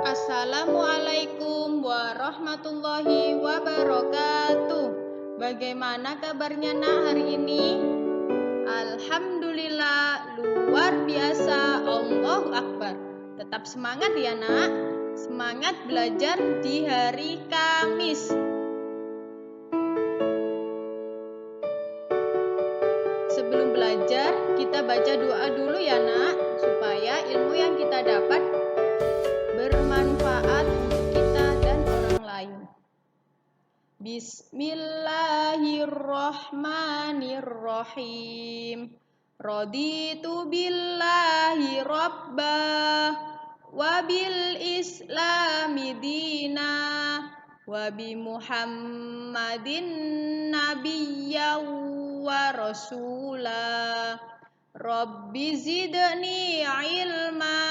Assalamualaikum warahmatullahi wabarakatuh. Bagaimana kabarnya nak hari ini? Alhamdulillah, luar biasa, Allahu Akbar. Tetap semangat ya nak. Semangat belajar di hari Kamis. Sebelum belajar, kita baca doa dulu ya nak, supaya ilmu yang kita dapat bermanfaat untuk kita dan orang lain. Bismillahirrahmanirrahim. Raditu billahi rabbah wa bil islami dina wa bi Muhammadin nabiyya wa rasulah. Rabbi zidni ilma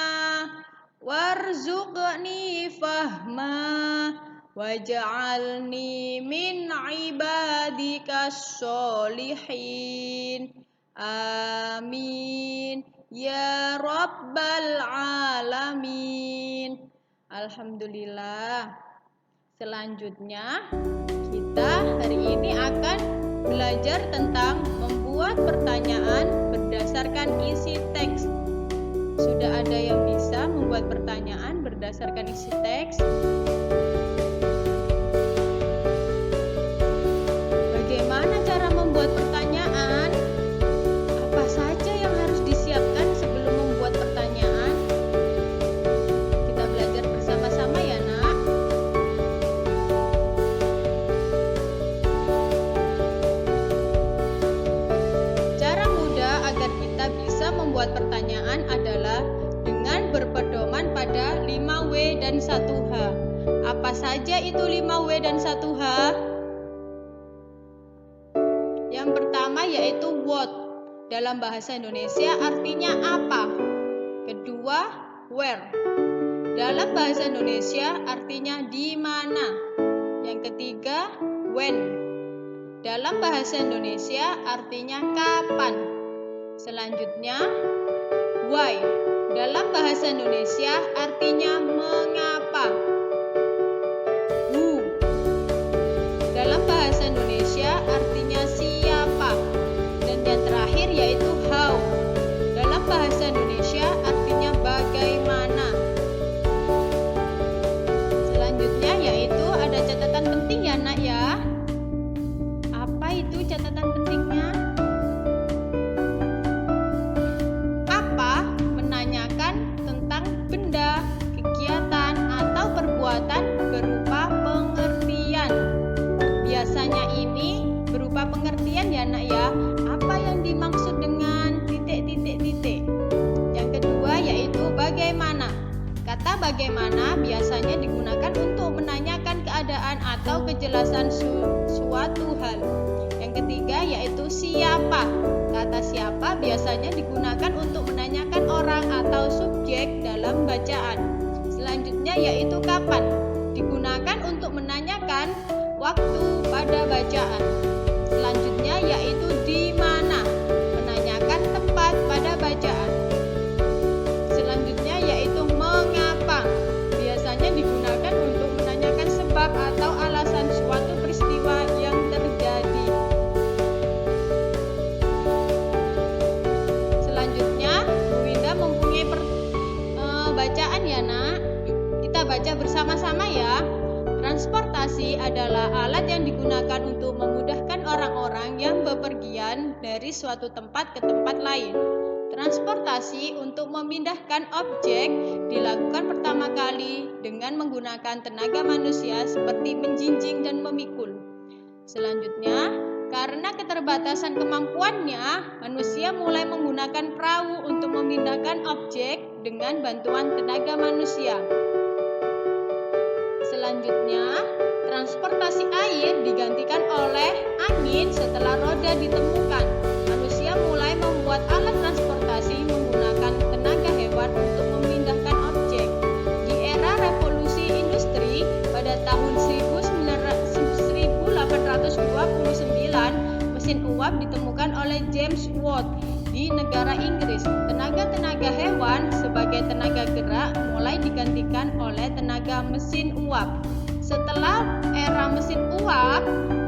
warzuqni fahma waj'alni min ibadikas sholihin. Amin ya rabbal alamin. Alhamdulillah. Selanjutnya kita hari ini akan belajar tentang membuat pertanyaan berdasarkan isi teks. Sudah ada yang bisa membuat pertanyaan berdasarkan isi teks? Bagaimana cara membuat pertanyaan? Apa saja yang harus disiapkan sebelum membuat pertanyaan? Kita belajar bersama-sama ya nak. Cara mudah agar kita bisa membuat pertanyaan adalah dengan berpedoman pada 5W dan 1H. Apa saja itu 5W dan 1H? Yang pertama yaitu what. Dalam bahasa Indonesia artinya apa. Kedua, where. Dalam bahasa Indonesia artinya di mana. Yang ketiga, when. Dalam bahasa Indonesia artinya kapan. Selanjutnya, why. Dalam bahasa Indonesia artinya mengapa. Who. Dalam bahasa Indonesia artinya siapa. Dan yang terakhir yaitu how. Dalam bahasa Indonesia artinya bagaimana. Selanjutnya yaitu ada catatan penting ya nak ya. Apa itu catatan pentingnya? Apa menanyakan tentang benda, kegiatan, atau perbuatan berupa pengertian. Biasanya ini berupa pengertian ya nak ya. Apa yang dimaksud dengan titik. Yang kedua yaitu bagaimana. Kata bagaimana biasanya digunakan untuk menanyakan keadaan atau kejelasan suatu hal. Yang ketiga yaitu siapa. Kata siapa biasanya digunakan untuk menanyakan orang atau subjek dalam bacaan. Selanjutnya yaitu kapan. Digunakan untuk menanyakan waktu pada bacaan. Selanjutnya yaitu di mana. Menanyakan tempat pada bacaan. Selanjutnya yaitu mengapa. Biasanya digunakan untuk menanyakan sebab atau alasan suatu peristiwa yang terjadi. Selanjutnya, Bu Winda mempunyai bacaan ya nak. Kita baca bersama-sama ya. Transportasi adalah alat yang digunakan untuk memudahkan orang-orang yang bepergian dari suatu tempat ke tempat lain. Transportasi untuk memindahkan objek dilakukan pertama kali dengan menggunakan tenaga manusia seperti menjinjing dan memikul. Selanjutnya, karena keterbatasan kemampuannya, manusia mulai menggunakan perahu untuk memindahkan objek dengan bantuan tenaga manusia. Selanjutnya, transportasi air digantikan oleh angin setelah roda ditemukan. Manusia mulai membuat alat transportasi menggunakan tenaga hewan untuk memindahkan objek. Di era revolusi industri pada tahun 1829, mesin uap ditemukan oleh James Watt di negara Inggris. Tenaga-tenaga hewan sebagai tenaga gerak mulai digantikan digantikan oleh tenaga mesin uap. Setelah era mesin uap,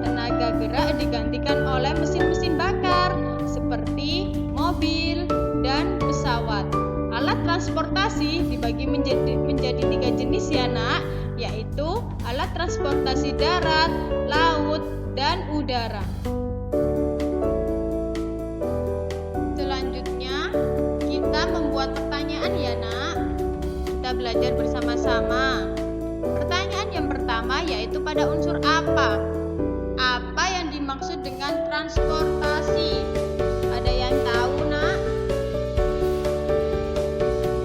tenaga gerak digantikan oleh mesin-mesin bakar seperti mobil dan pesawat. Alat transportasi dibagi menjadi 3 jenis ya nak, yaitu alat transportasi darat, laut, dan udara. Selanjutnya, kita membuat pertanyaan ya nak. Kita belajar bersama-sama. Pertanyaan yang pertama yaitu pada unsur apa? Apa yang dimaksud dengan transportasi? Ada yang tahu nak?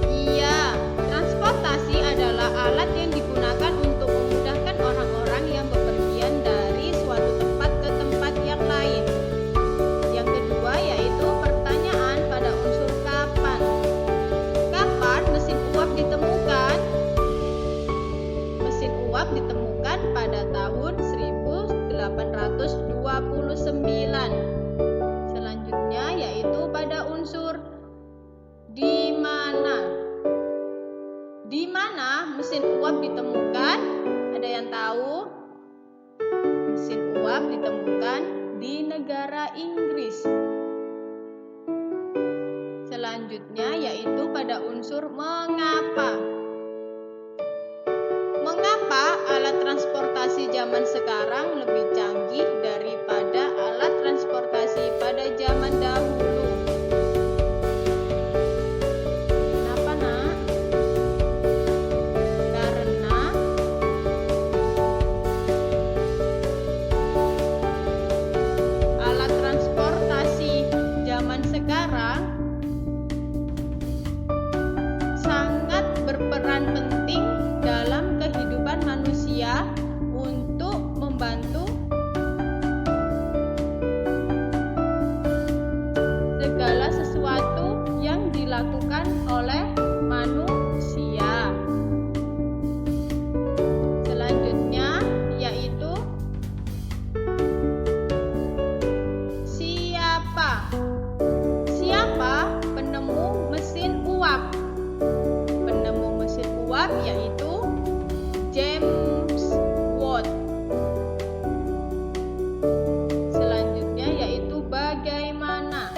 Iya, transportasi adalah alat yang digunakan untuk memudahkan orang-orang yang bepergian dari suatu tempat ke tempat yang lain. Yang kedua yaitu pertanyaan pada unsur kapan. Kapan mesin uap ditemukan? Mesin uap ditemukan pada tahun 1829. Selanjutnya yaitu pada unsur di mana. Di mana mesin uap ditemukan? Ada yang tahu? Mesin uap ditemukan di negara Inggris. Selanjutnya yaitu pada unsur mengapa. Mengapa alat transportasi zaman sekarang lebih canggih daripada alat transportasi pada zaman dahulu? Kenapa nak? Karena alat transportasi zaman sekarang sangat berperan penting dalam kehidupan manusia untuk membantu segala sesuatu yang dilakukan oleh manusia. Selanjutnya yaitu siapa? Siapa penemu mesin uap? Penemu mesin uap yaitu James Watt. Selanjutnya yaitu bagaimana?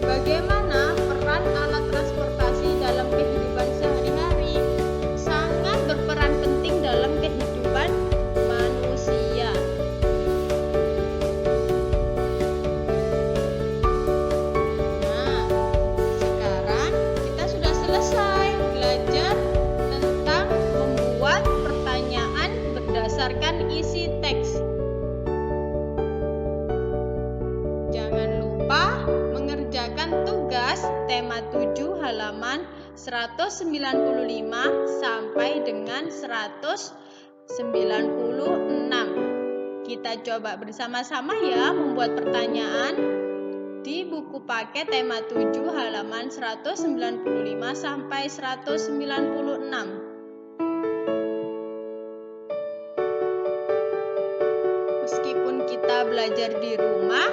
Bagaimana peran alat transportasi dalam kehidupan sehari-hari? Sangat berperan penting dalam kehidupan manusia. Nah, sekarang kita sudah selesai belajar tentang membuat pertanyaan berdasarkan isi teks. Jangan lupa mengerjakan tugas tema 7 halaman 195 sampai dengan 196. Kita coba bersama-sama ya membuat pertanyaan di buku paket tema 7 halaman 195 sampai 196. Meskipun kita belajar di rumah,